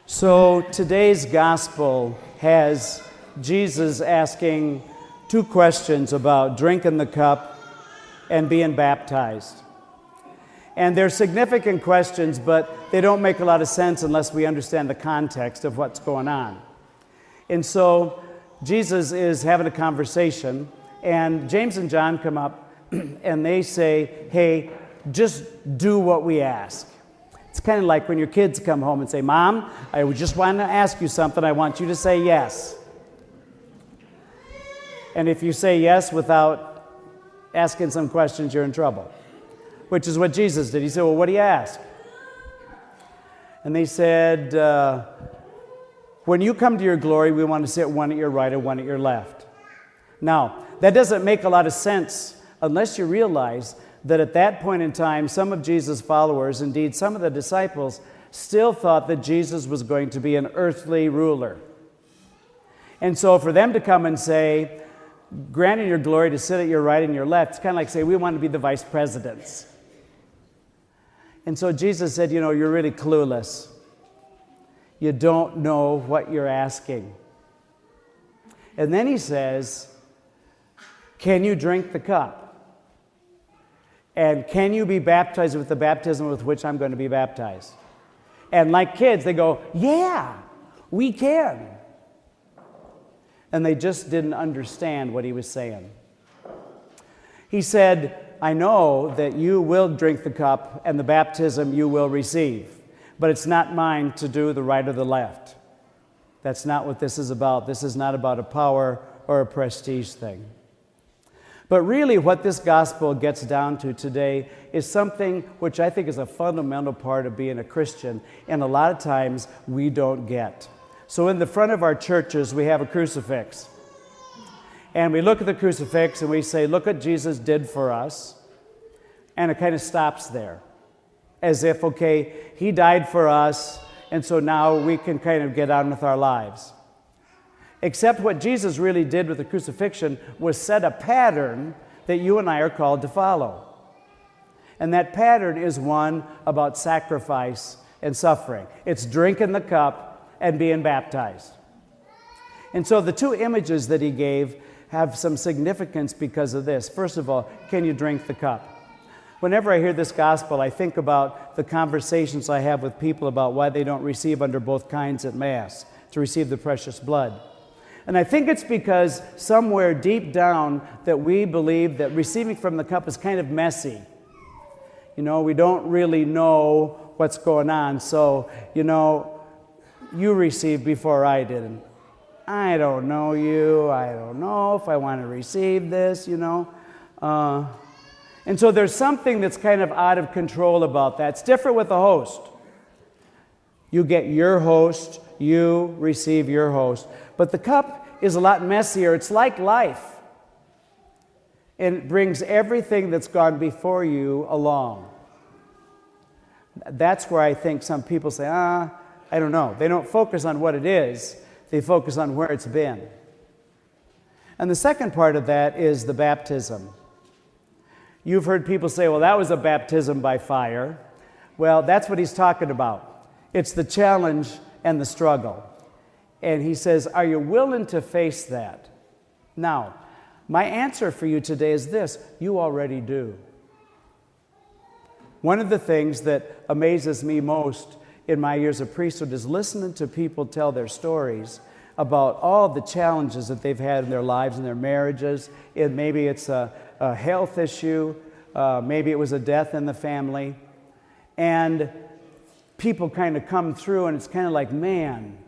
So today's gospel has Jesus asking two questions about drinking the cup and being baptized. And they're significant questions, but they don't make a lot of sense unless we understand the context of what's going on. And so Jesus is having a conversation, and James and John come up and they say, hey, just do what we ask. It's kind of like when your kids come home and say, Mom, I just want to ask you something. I want you to say yes. And if you say yes without asking some questions, you're in trouble, which is what Jesus did. He said, well, what do you ask? And they said, when you come to your glory, we want to sit one at your right and one at your left. Now, that doesn't make a lot of sense unless you realize that at that point in time, some of Jesus' followers, indeed some of the disciples, still thought that Jesus was going to be an earthly ruler. And so for them to come and say, granting your glory to sit at your right and your left, it's kind of like say, we want to be the vice presidents. And so Jesus said, you're really clueless. You don't know what you're asking. And then he says, can you drink the cup? And can you be baptized with the baptism with which I'm going to be baptized? And like kids, they go, yeah, we can. And they just didn't understand what he was saying. He said, I know that you will drink the cup and the baptism you will receive, but it's not mine to do the right or the left. That's not what this is about. This is not about a power or a prestige thing. But really what this gospel gets down to today is something which I think is a fundamental part of being a Christian, and a lot of times we don't get. So in the front of our churches, we have a crucifix. And we look at the crucifix and we say, look what Jesus did for us. And it kind of stops there. As if, okay, he died for us, and so now we can kind of get on with our lives. Except what Jesus really did with the crucifixion was set a pattern that you and I are called to follow. And that pattern is one about sacrifice and suffering. It's drinking the cup and being baptized. And so the two images that he gave have some significance because of this. First of all, can you drink the cup? Whenever I hear this gospel, I think about the conversations I have with people about why they don't receive under both kinds at Mass to receive the precious blood. And I think it's because somewhere deep down that we believe that receiving from the cup is kind of messy. We don't really know what's going on. So, you received before I did. And I don't know you. I don't know if I want to receive this, And so there's something that's kind of out of control about that. It's different with the host. You get your host, you receive your host. But the cup is a lot messier. It's like life. And it brings everything that's gone before you along. That's where I think some people say, I don't know. They don't focus on what it is. They focus on where it's been. And the second part of that is the baptism. You've heard people say, well, that was a baptism by fire. Well, that's what he's talking about. It's the challenge and the struggle. And he says, are you willing to face that? Now, my answer for you today is this: you already do. One of the things that amazes me most in my years of priesthood is listening to people tell their stories about all the challenges that they've had in their lives and their marriages. Maybe it's a health issue, maybe it was a death in the family. And people kind of come through and it's kind of like, man,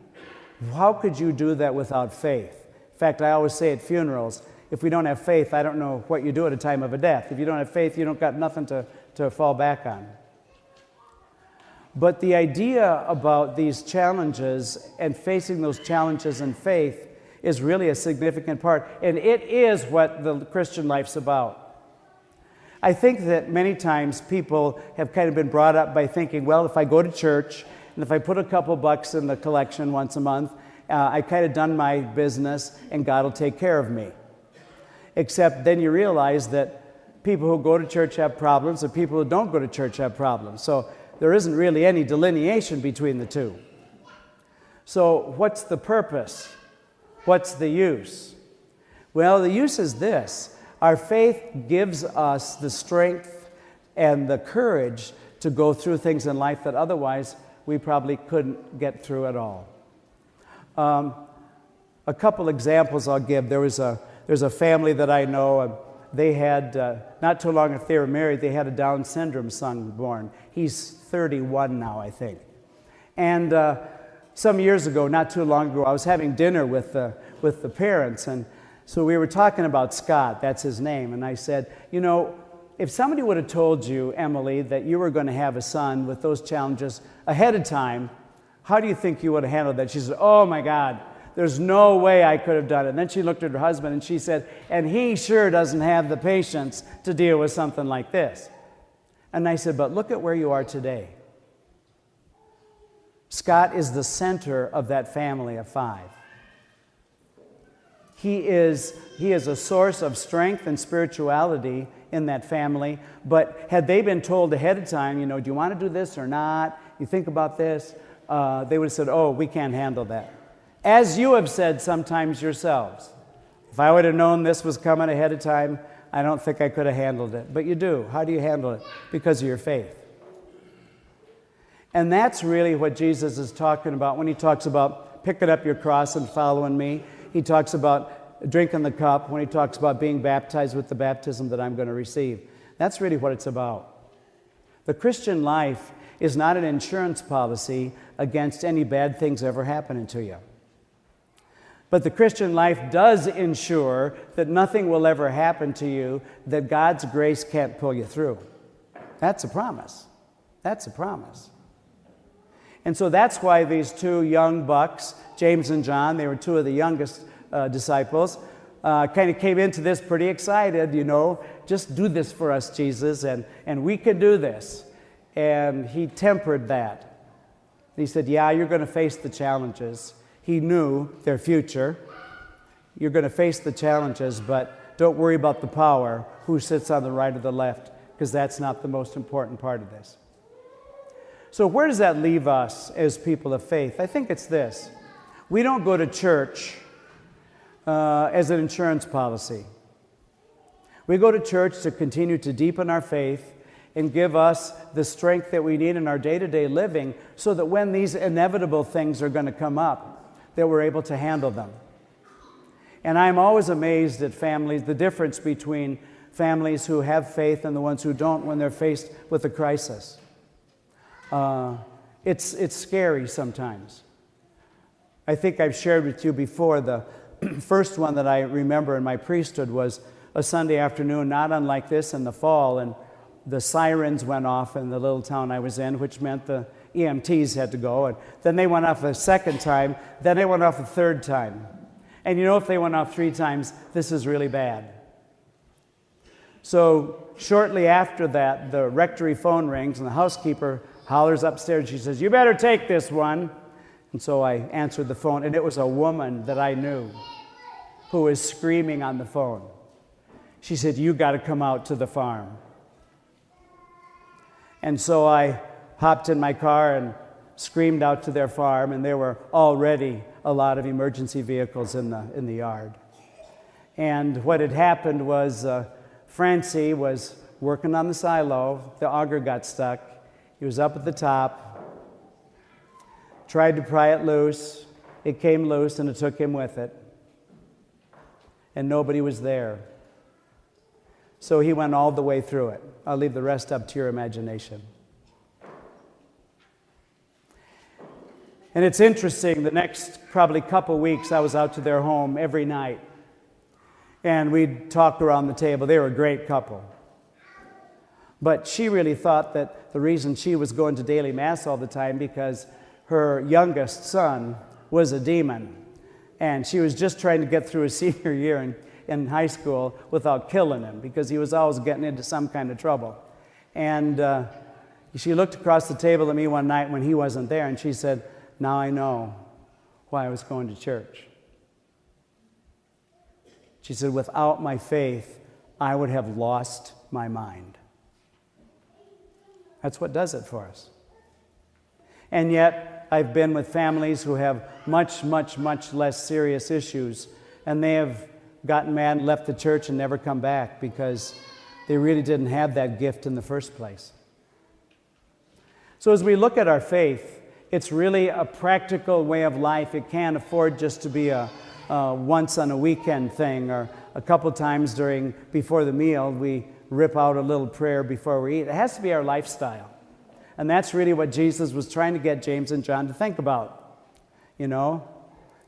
how could you do that without faith? In fact, I always say at funerals, if we don't have faith, I don't know what you do at a time of a death. If you don't have faith, you don't got nothing to fall back on. But the idea about these challenges and facing those challenges in faith is really a significant part. And it is what the Christian life's about. I think that many times people have kind of been brought up by thinking, well, if I go to church and if I put a couple bucks in the collection once a month, I kind of done my business and God will take care of me. Except then you realize that people who go to church have problems and people who don't go to church have problems. So there isn't really any delineation between the two. So what's the purpose? What's the use? Well, the use is this. Our faith gives us the strength and the courage to go through things in life that otherwise we probably couldn't get through at all. A couple examples I'll give. There's a family that I know. They had, not too long after they were married, they had a Down syndrome son born. He's 31 now, I think. And some years ago, not too long ago, I was having dinner with the parents, and so we were talking about Scott, that's his name, and I said, you know, if somebody would have told you, Emily, that you were going to have a son with those challenges ahead of time, how do you think you would have handled that? She said, oh my God, there's no way I could have done it. And then she looked at her husband and she said, and he sure doesn't have the patience to deal with something like this. And I said, but look at where you are today. Scott is the center of that family of 5. He is a source of strength and spirituality in that family. But had they been told ahead of time, you know, do you want to do this or not? You think about this? They would have said, oh, we can't handle that. As you have said sometimes yourselves, if I would have known this was coming ahead of time, I don't think I could have handled it. But you do. How do you handle it? Because of your faith. And that's really what Jesus is talking about when he talks about picking up your cross and following me. He talks about drinking the cup when he talks about being baptized with the baptism that I'm going to receive. That's really what it's about. The Christian life is not an insurance policy against any bad things ever happening to you. But the Christian life does ensure that nothing will ever happen to you that God's grace can't pull you through. That's a promise. That's a promise. And so that's why these 2 young bucks, James and John, they were 2 of the youngest disciples, kind of came into this pretty excited, you know, just do this for us, Jesus, and we can do this. And he tempered that. He said, yeah, you're going to face the challenges. He knew their future. You're going to face the challenges, but don't worry about the power, who sits on the right or the left, because that's not the most important part of this. So where does that leave us as people of faith? I think it's this. We don't go to church as an insurance policy. We go to church to continue to deepen our faith and give us the strength that we need in our day-to-day living so that when these inevitable things are going to come up, that we're able to handle them. And I'm always amazed at families, the difference between families who have faith and the ones who don't when they're faced with a crisis. It's scary sometimes. I think I've shared with you before, the first one that I remember in my priesthood was a Sunday afternoon, not unlike this in the fall, and the sirens went off in the little town I was in, which meant the EMTs had to go, and then they went off a second time, then they went off a third time. And you know, if they went off 3 times, this is really bad. So shortly after that, the rectory phone rings, and the housekeeper hollers upstairs. She says, you better take this one. And so I answered the phone, and it was a woman that I knew who was screaming on the phone. She said, you got to come out to the farm. And so I hopped in my car and screamed out to their farm, and there were already a lot of emergency vehicles in the yard. And what had happened was Francie was working on the silo. The auger got stuck. He was up at the top, tried to pry it loose. It came loose, and it took him with it. And nobody was there. So he went all the way through it. I'll leave the rest up to your imagination. And it's interesting, the next probably couple weeks I was out to their home every night. And we'd talk around the table. They were a great couple. But she really thought that the reason she was going to daily mass all the time because her youngest son was a demon. And she was just trying to get through his senior year in high school without killing him because he was always getting into some kind of trouble. And she looked across the table at me one night when he wasn't there, and she said, now I know why I was going to church. She said, without my faith, I would have lost my mind. That's what does it for us. And yet, I've been with families who have much, much, much less serious issues, and they have gotten mad and left the church and never come back because they really didn't have that gift in the first place. So as we look at our faith, it's really a practical way of life. It can't afford just to be a once on a weekend thing, or a couple times before the meal we rip out a little prayer before we eat. It has to be our lifestyle. And that's really what Jesus was trying to get James and John to think about. You know,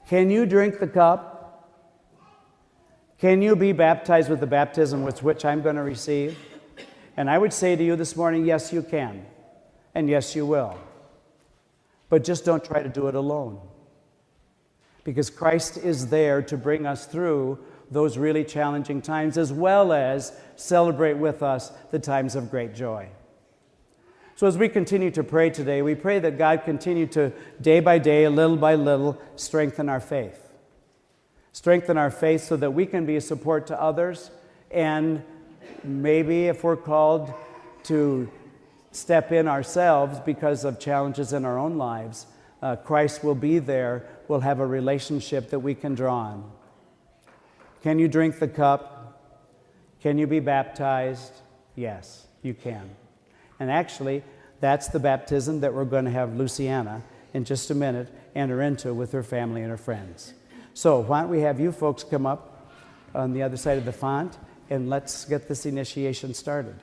can you drink the cup? Can you be baptized with the baptism with which I'm going to receive? And I would say to you this morning, yes, you can. And yes, you will. But just don't try to do it alone. Because Christ is there to bring us through those really challenging times, as well as celebrate with us the times of great joy. So as we continue to pray today, we pray that God continue to, day by day, little by little, strengthen our faith. Strengthen our faith so that we can be a support to others, and maybe if we're called to step in ourselves because of challenges in our own lives, Christ will be there. We'll have a relationship that we can draw on. Can you drink the cup? Can you be baptized? Yes, you can. And actually, that's the baptism that we're going to have Luciana in just a minute enter into with her family and her friends. So why don't we have you folks come up on the other side of the font, and let's get this initiation started.